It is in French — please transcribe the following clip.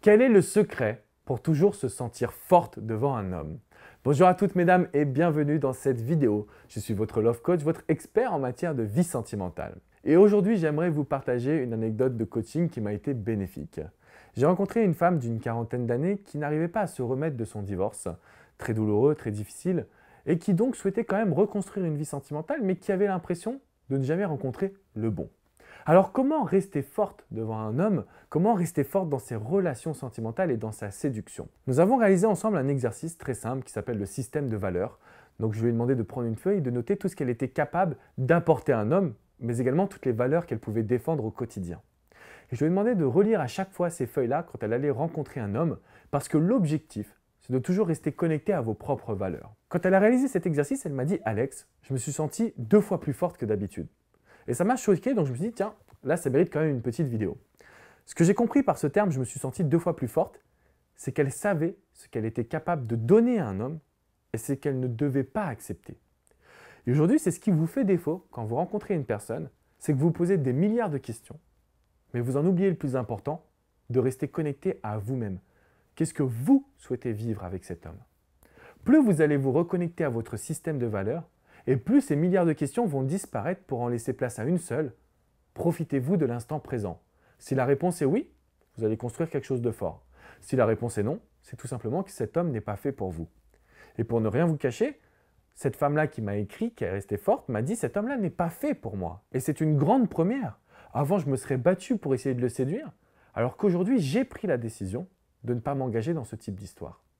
Quel est le secret pour toujours se sentir forte devant un homme? Bonjour à toutes mesdames et bienvenue dans cette vidéo. Je suis votre love coach, votre expert en matière de vie sentimentale. Et aujourd'hui, j'aimerais vous partager une anecdote de coaching qui m'a été bénéfique. J'ai rencontré une femme d'une quarantaine d'années qui n'arrivait pas à se remettre de son divorce, très douloureux, très difficile, et qui donc souhaitait quand même reconstruire une vie sentimentale, mais qui avait l'impression de ne jamais rencontrer le bon. Alors comment rester forte devant un homme? Comment rester forte dans ses relations sentimentales et dans sa séduction? Nous avons réalisé ensemble un exercice très simple qui s'appelle le système de valeurs. Donc je lui ai demandé de prendre une feuille et de noter tout ce qu'elle était capable d'apporter à un homme, mais également toutes les valeurs qu'elle pouvait défendre au quotidien. Et je lui ai demandé de relire à chaque fois ces feuilles-là quand elle allait rencontrer un homme, parce que l'objectif, c'est de toujours rester connecté à vos propres valeurs. Quand elle a réalisé cet exercice, elle m'a dit « Alex, je me suis sentie 2 fois plus forte que d'habitude ». Et ça m'a choqué, donc je me suis dit, tiens, là, ça mérite quand même une petite vidéo. Ce que j'ai compris par ce terme, je me suis sentie 2 fois plus forte, c'est qu'elle savait ce qu'elle était capable de donner à un homme et ce qu'elle ne devait pas accepter. Et aujourd'hui, c'est ce qui vous fait défaut quand vous rencontrez une personne, c'est que vous posez des milliards de questions, mais vous en oubliez le plus important, de rester connecté à vous-même. Qu'est-ce que vous souhaitez vivre avec cet homme? Plus vous allez vous reconnecter à votre système de valeurs, et plus ces milliards de questions vont disparaître pour en laisser place à une seule. Profitez-vous de l'instant présent. Si la réponse est oui, vous allez construire quelque chose de fort. Si la réponse est non, c'est tout simplement que cet homme n'est pas fait pour vous. Et pour ne rien vous cacher, cette femme-là qui m'a écrit, qui est restée forte, m'a dit « cet homme-là n'est pas fait pour moi ». Et c'est une grande première. Avant, je me serais battu pour essayer de le séduire, alors qu'aujourd'hui, j'ai pris la décision de ne pas m'engager dans ce type d'histoire.